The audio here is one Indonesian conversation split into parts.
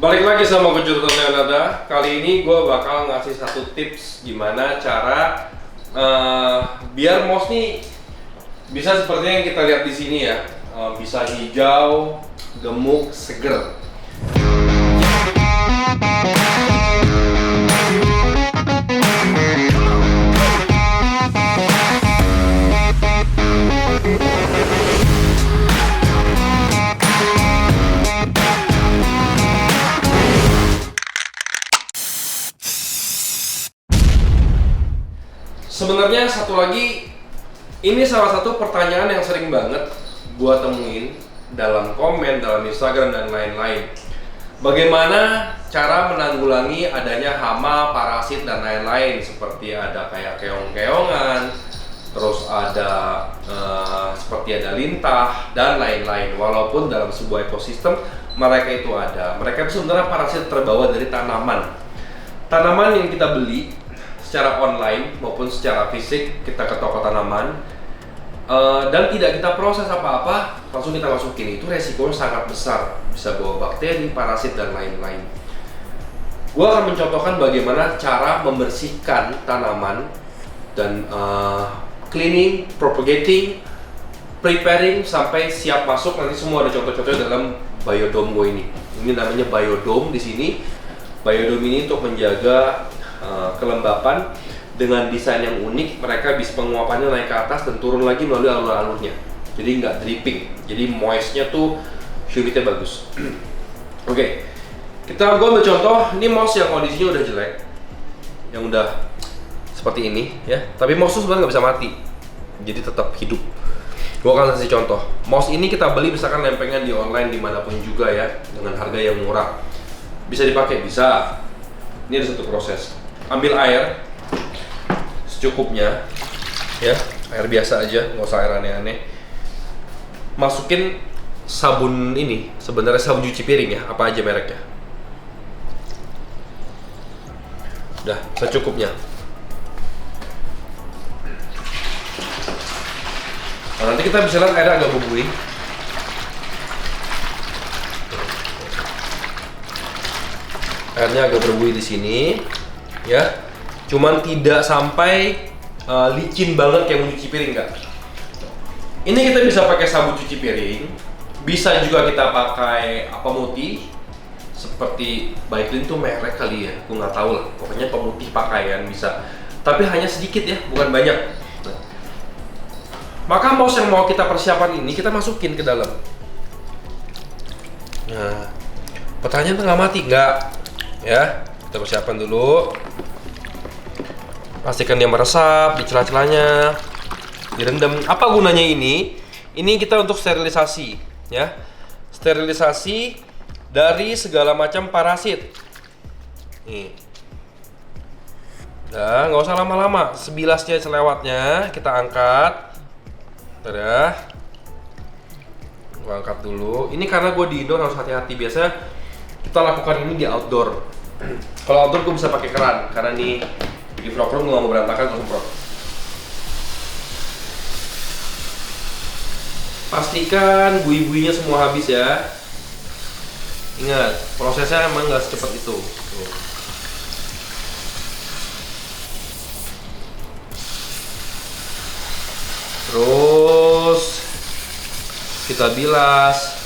Balik lagi sama kejutan Leonardo. Kali ini gue bakal ngasih satu tips gimana cara biar mouse nih bisa seperti yang kita lihat di sini ya, bisa hijau, gemuk, seger. Sebenarnya satu lagi, ini salah satu pertanyaan yang sering banget gua temuin dalam komen, dalam Instagram dan lain-lain. Bagaimana cara menanggulangi adanya hama, parasit dan lain-lain, seperti ada kayak keong-keongan, terus ada seperti ada lintah dan lain-lain. Walaupun dalam sebuah ekosistem mereka itu ada, mereka itu sebenarnya parasit terbawa dari tanaman. Tanaman yang kita beli secara online maupun secara fisik, kita ke toko tanaman dan tidak kita proses apa-apa, langsung kita masukin, itu resikonya sangat besar, bisa bawa bakteri, parasit dan lain-lain. Gua akan mencontohkan bagaimana cara membersihkan tanaman dan cleaning, propagating, preparing sampai siap masuk. Nanti semua ada contoh-contohnya dalam biodome gue ini. Ini namanya biodome di sini. Biodome ini untuk menjaga kelembapan dengan desain yang unik. Mereka bisa penguapannya naik ke atas dan turun lagi melalui alur-alurnya, jadi nggak dripping, jadi moistnya tuh humidity bagus. Oke, kita gua ambil contoh. Ini mouse yang kondisinya udah jelek, yang udah seperti ini ya, tapi mouse tuh sebenarnya nggak bisa mati, jadi tetap hidup. Gua akan kasih contoh. Mouse ini kita beli misalkan lempengan di online dimanapun juga ya, dengan harga yang murah. Bisa dipakai, bisa. Ini ada satu proses. Ambil air secukupnya ya, air biasa aja, nggak usah air aneh-aneh. Masukin sabun, ini sebenarnya sabun cuci piring ya, apa aja mereknya. Udah secukupnya. Nah, nanti kita bisa lihat airnya agak berbuih. Airnya agak berbuih di sini ya, cuman tidak sampai licin banget kayak mencuci piring kan. Ini kita bisa pakai sabun cuci piring, bisa juga kita pakai apa, pemutih seperti Baiklin tuh merek kali ya, aku nggak tahu lah, pokoknya pemutih pakaian bisa, tapi hanya sedikit ya, bukan banyak. Maka mouse yang mau kita persiapan ini kita masukin ke dalam. Nah, pertanyaan tuh nggak mati nggak ya, kita persiapan dulu. Pastikan dia meresap di celah-celahnya, direndam. Apa gunanya ini? Ini kita untuk sterilisasi ya, sterilisasi dari segala macam parasit. Nih, udah nggak usah lama-lama, sebilasnya selewatnya kita angkat. Udah, gua angkat dulu. Ini karena gue di indoor harus hati-hati. Biasanya kita lakukan ini di outdoor. Kalau outdoor gue bisa pakai keran, karena nih di vlog room gue nggak mau berantakan, gue semprot. Pastikan bui-buinya semua habis ya. Ingat, prosesnya emang nggak secepat itu. Tuh. Terus kita bilas.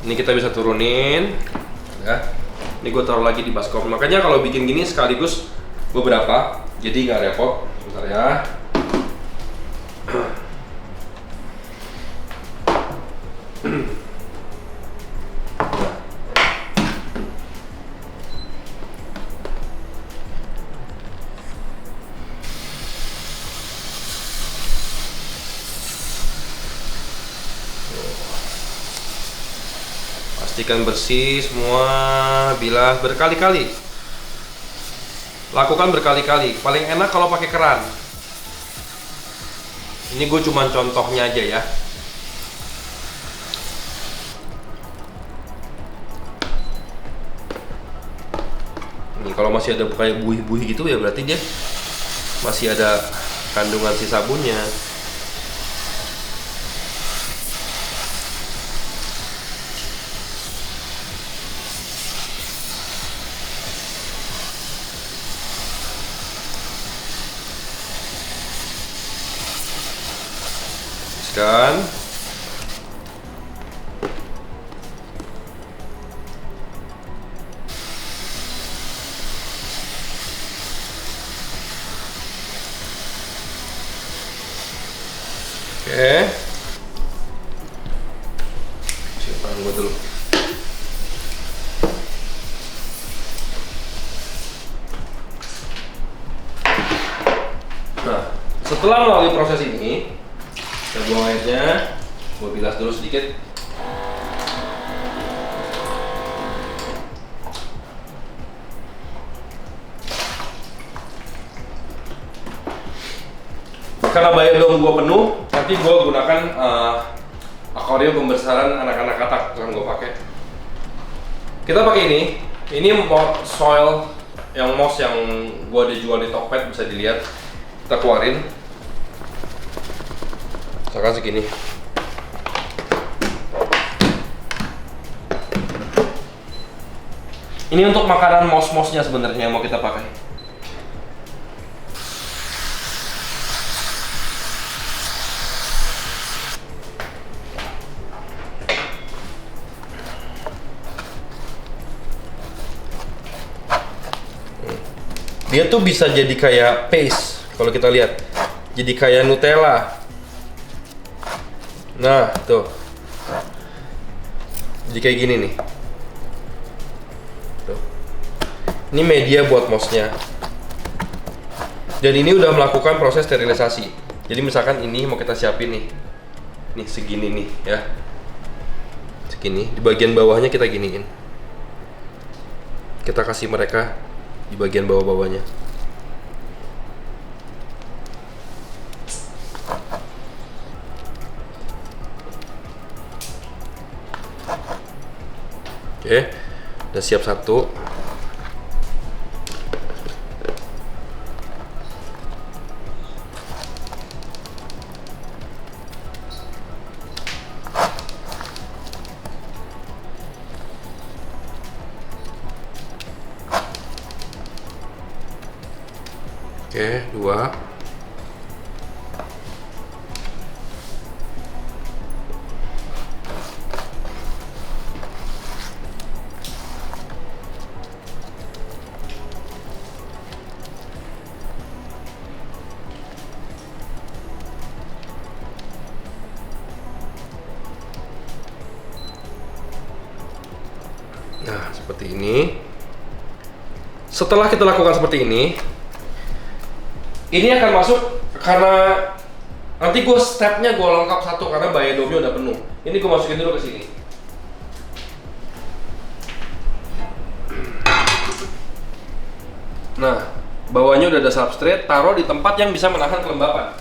Ini kita bisa turunin ya. Ini gue taruh lagi di baskom. Makanya kalau bikin gini sekaligus beberapa, jadi nggak repot. Bentar ya. Pastikan bersih semua, bilas berkali-kali. Lakukan berkali-kali. Paling enak kalau pakai keran. Ini gue cuma contohnya aja ya. Nih kalau masih ada kayak buih-buih gitu ya berarti dia masih ada kandungan si sabunnya. Kan oke, simpan gue dulu. Nah, setelah melalui proses ini, kita buang airnya, gue bilas dulu sedikit. Karena bayar dong gue penuh, nanti gue gunakan akuarium pembesaran anak-anak katak yang gue pakai. Kita pakai ini soil yang moss yang gue dijual di Tokped, bisa dilihat. Kita keluarin, misalkan segini. Ini untuk makanan moss-mossnya sebenarnya yang mau kita pakai. Dia tuh bisa jadi kayak paste kalau kita lihat, jadi kayak Nutella. Nah tuh, jadi kayak gini nih. Tuh. Ini media buat mossnya. Dan ini udah melakukan proses sterilisasi. Jadi misalkan ini mau kita siapin nih segini nih ya, segini. Di bagian bawahnya kita giniin. Kita kasih mereka di bagian bawah-bawahnya. Oke, udah siap satu. Oke, dua. Nah, seperti ini. Setelah kita lakukan seperti ini akan masuk, karena nanti gue stepnya gue lengkap satu karena biodomnya udah penuh. Ini gue masukin dulu ke sini. Nah, bawahnya udah ada substrate, taruh di tempat yang bisa menahan kelembapan.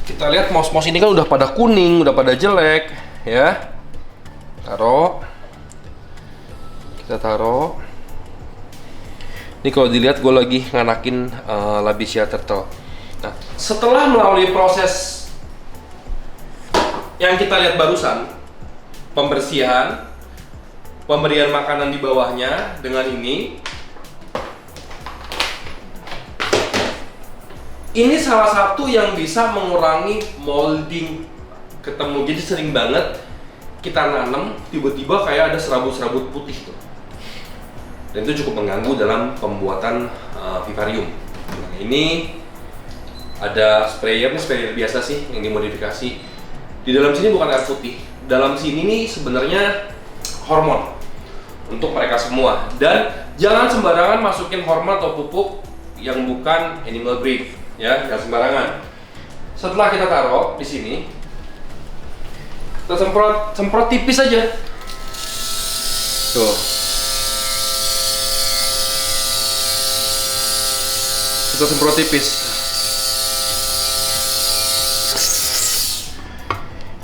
Kita lihat moss-moss ini kan udah pada kuning, udah pada jelek, ya. Taruh. Kita taruh. Ini kalau dilihat gue lagi nganakin Labisia turtle. Nah, setelah melalui proses yang kita lihat barusan, pembersihan, pemberian makanan di bawahnya dengan ini salah satu yang bisa mengurangi molding ketemu. Jadi sering banget kita nanam tiba-tiba kayak ada serabut-serabut putih tuh. Dan itu cukup mengganggu dalam pembuatan vivarium. Nah, ini ada sprayer biasa sih yang dimodifikasi. Di dalam sini bukan air putih. Dalam sini nih sebenarnya hormon untuk mereka semua. Dan jangan sembarangan masukin hormon atau pupuk yang bukan animal breed, ya, jangan sembarangan. Setelah kita taruh di sini, kita semprot tipis aja. Tuh. Kita semprot tipis.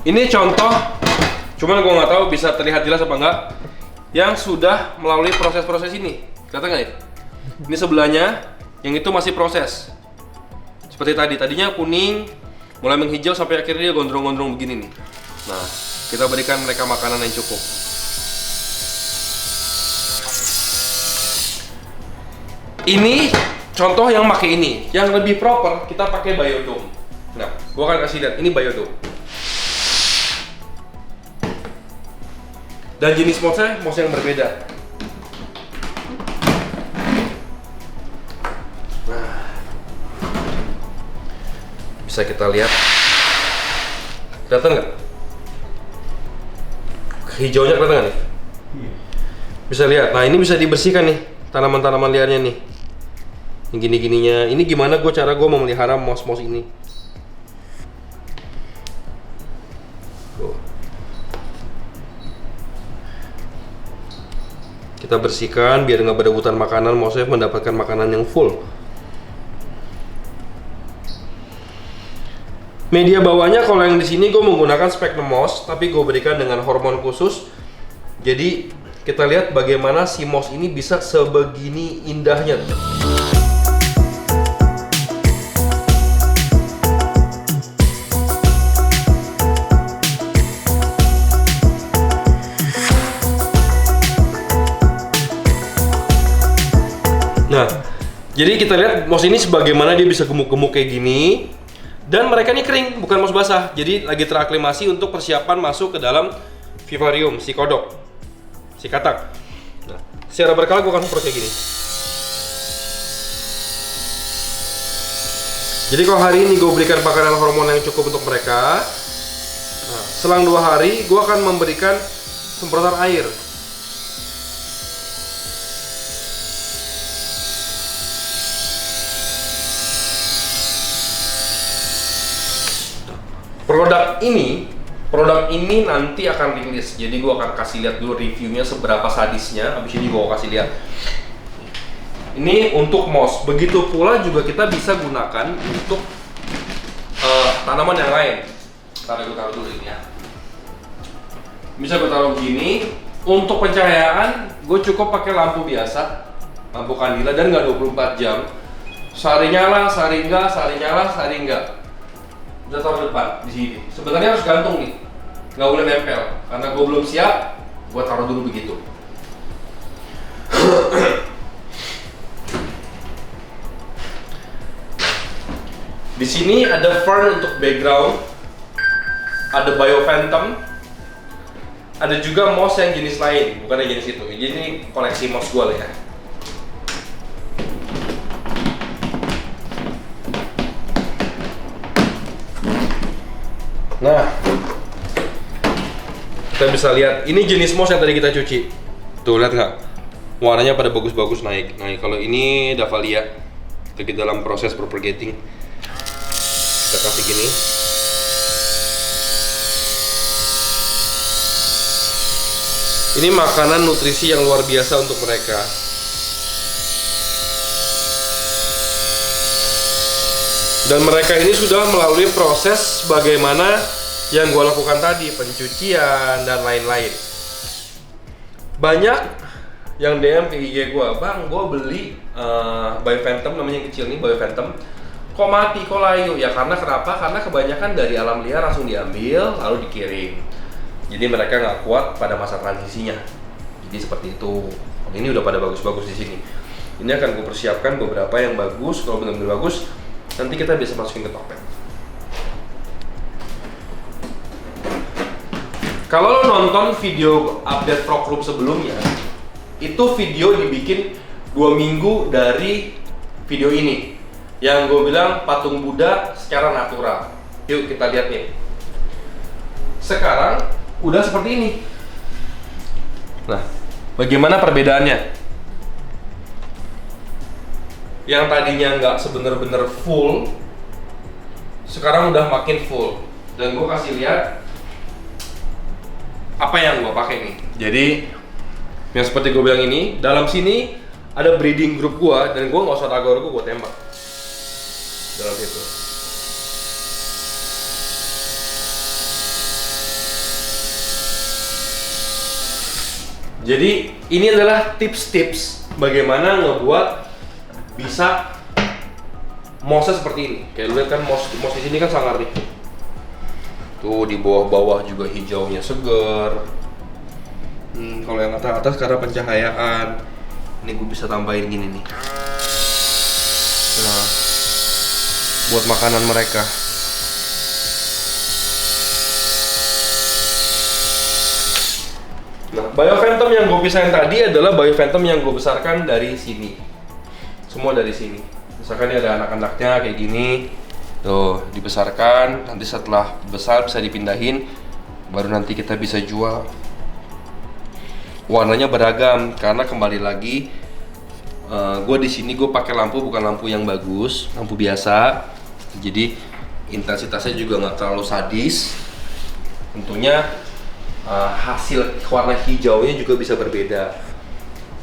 Ini contoh Cuman gue nggak tahu bisa terlihat jelas apa enggak yang sudah melalui proses-proses ini. Kelihatan nggak ya? Ini sebelahnya, yang itu masih proses. Seperti tadinya kuning, mulai menghijau sampai akhirnya dia gondrong-gondrong begini nih. Nah, kita berikan mereka makanan yang cukup. Ini contoh yang pakai ini. Yang lebih proper kita pakai biodome. Nah, gua akan kasih lihat ini biodome. Dan jenis mouse yang berbeda. Nah, bisa kita lihat. Kelihatan nggak? Hijaunya kelihatan nggak nih? Bisa lihat. Nah, ini bisa dibersihkan nih tanaman-tanaman liarnya nih. Yang gini-gininya. Ini gimana cara gue memelihara mouse ini? Tuh. Kita bersihkan biar nggak berebutan makanan, mouse-nya mendapatkan makanan yang full. Media bawahnya kalau yang di sini gue menggunakan Spectrum mouse, tapi gue berikan dengan hormon khusus. Jadi kita lihat bagaimana si mouse ini bisa sebegini indahnya. Nah, jadi kita lihat mouse ini sebagaimana dia bisa gemuk-gemuk kayak gini. Dan mereka ini kering, bukan mouse basah. Jadi lagi teraklimasi untuk persiapan masuk ke dalam vivarium si kodok, si katak. Nah, secara berkala gue akan semprot kayak gini. Jadi kalau hari ini gue berikan makanan hormon yang cukup untuk mereka, nah, selang 2 hari gue akan memberikan semprotan air. Produk ini nanti akan rilis, jadi gue akan kasih lihat dulu reviewnya seberapa sadisnya. Habis ini gue kasih lihat. Ini untuk mouse. Begitu pula juga kita bisa gunakan untuk tanaman yang lain. Ntar gue taruh dulu ini ya. Bisa gue taruh begini. Untuk pencahayaan, gue cukup pakai lampu biasa, lampu kandila, dan nggak 24 jam. Sehari nyala, sehari enggak, sehari nyala, sehari enggak. Udah taruh depan di sini. Sebenarnya harus gantung nih, nggak boleh nempel. Karena gue belum siap, gue taruh dulu begitu. Di sini ada fern untuk background, ada bio phantom, ada juga mouse yang jenis lain, bukan yang jenis itu. Jadi ini koleksi mouse gue lah ya. Nah, kita bisa lihat ini jenis mouse yang tadi kita cuci. Tuh, lihat nggak? Warnanya pada bagus-bagus naik. Nah, kalau ini Dahlia, lagi dalam proses propagating. Kita kasih gini. Ini makanan nutrisi yang luar biasa untuk mereka. Dan mereka ini sudah melalui proses bagaimana yang gue lakukan tadi, pencucian dan lain-lain. Banyak yang DM ke IG gue, bang, gue beli Bio Phantom, namanya yang kecil nih, Bio Phantom, kok mati, kok layu? Ya karena kenapa? Karena kebanyakan dari alam liar langsung diambil lalu dikirim. Jadi mereka nggak kuat pada masa transisinya. Jadi seperti itu. Ini udah pada bagus-bagus di sini. Ini akan gue persiapkan beberapa yang bagus. Kalau benar-benar bagus, nanti kita bisa masukin ke topeng. Kalau lo nonton video update Frog Room sebelumnya, itu video dibikin 2 minggu dari video ini. Yang gue bilang patung Buddha secara natural. Yuk kita lihat nih. Sekarang udah seperti ini. Nah, bagaimana perbedaannya? Yang tadinya nggak sebenar-benar full, sekarang udah makin full. Dan gue kasih lihat apa yang gue pakai nih. Jadi yang seperti gue bilang ini, dalam sini ada breeding group gue, dan gue nggak usah ragu-ragu, gue tembak dalam situ. Jadi ini adalah tips-tips bagaimana ngebuat bisa mouse seperti ini. Kayak lu lihat kan mouse di sini kan sangar nih. Tuh di bawah-bawah juga hijaunya seger. Kalau yang atas karena pencahayaan. Ini gue bisa tambahin gini nih. Nah, buat makanan mereka. Nah, Biophantom yang gue pisahin tadi adalah Biophantom yang gue besarkan dari sini. Semua dari sini. Misalkan ini ada anak-anaknya kayak gini. Tuh, dibesarkan. Nanti setelah besar bisa dipindahin. Baru nanti kita bisa jual. Warnanya beragam karena kembali lagi gue di sini gue pakai lampu bukan lampu yang bagus, lampu biasa. Jadi intensitasnya juga nggak terlalu sadis. Tentunya hasil warna hijaunya juga bisa berbeda.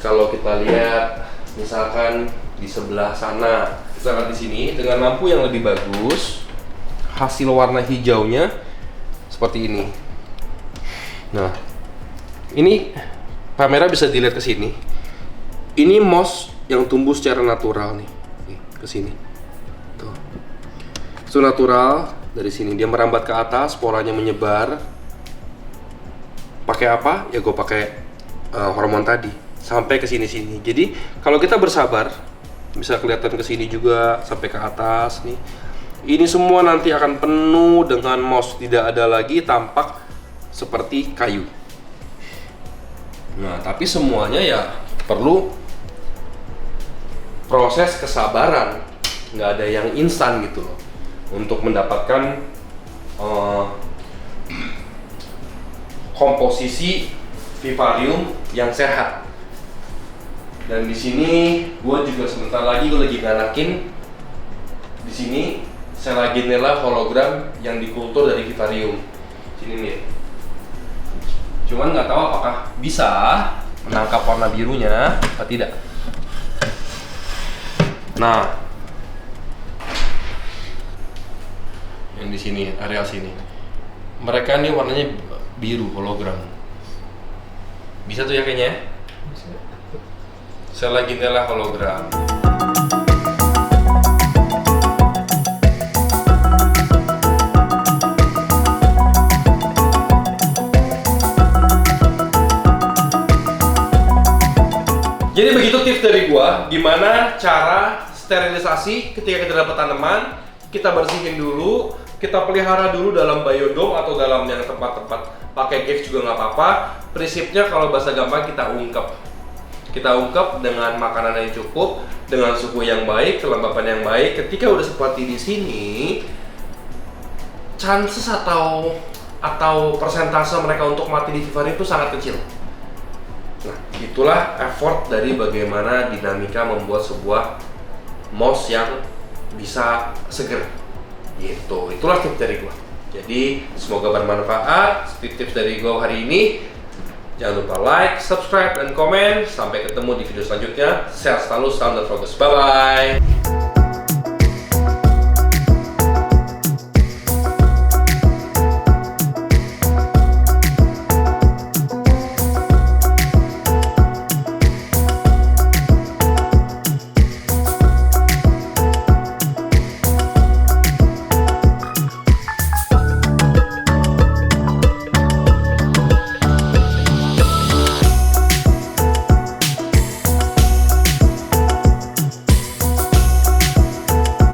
Kalau kita lihat misalkan di sebelah sana, kita lihat di sini dengan lampu yang lebih bagus, hasil warna hijaunya seperti ini. Nah, ini kamera bisa dilihat ke sini. Ini moss yang tumbuh secara natural nih ke sini. Tuh. Itu natural dari sini dia merambat ke atas, sporanya menyebar. Pakai apa? Ya gue pakai hormon tadi sampai ke sini-sini. Jadi kalau kita bersabar bisa kelihatan ke sini juga sampai ke atas nih. Ini semua nanti akan penuh dengan moss, tidak ada lagi tampak seperti kayu. Nah, tapi semuanya ya perlu proses kesabaran, nggak ada yang instan gitu loh untuk mendapatkan komposisi vivarium yang sehat. Dan di sini gue juga sebentar lagi gue lagi nganakin di sini Selaginella hologram yang dikultur dari vivarium. Sini nih. Cuman nggak tahu apakah bisa menangkap warna birunya atau tidak. Nah, yang di sini area sini, mereka nih warnanya biru hologram. Bisa tuh ya kayaknya. Selaginella hologram. Jadi begitu tips dari gua, gimana cara sterilisasi ketika kita dapat tanaman, kita bersihin dulu, kita pelihara dulu dalam biodome atau dalam yang tempat-tempat pakai gex juga nggak apa-apa. Prinsipnya kalau bahasa gampang kita ungkep. Kita ungkep dengan makanan yang cukup, dengan suhu yang baik, kelembapan yang baik. Ketika udah seperti di sini, chances atau persentase mereka untuk mati di vivarium itu sangat kecil. Nah, itulah effort dari bagaimana dinamika membuat sebuah moss yang bisa seger. Gitu. Itulah tips dari gua. Jadi, semoga bermanfaat. Tips dari gua hari ini. Jangan lupa like, subscribe, dan komen. Sampai ketemu di video selanjutnya. Sehat selalu, salam dan fokus. Bye-bye.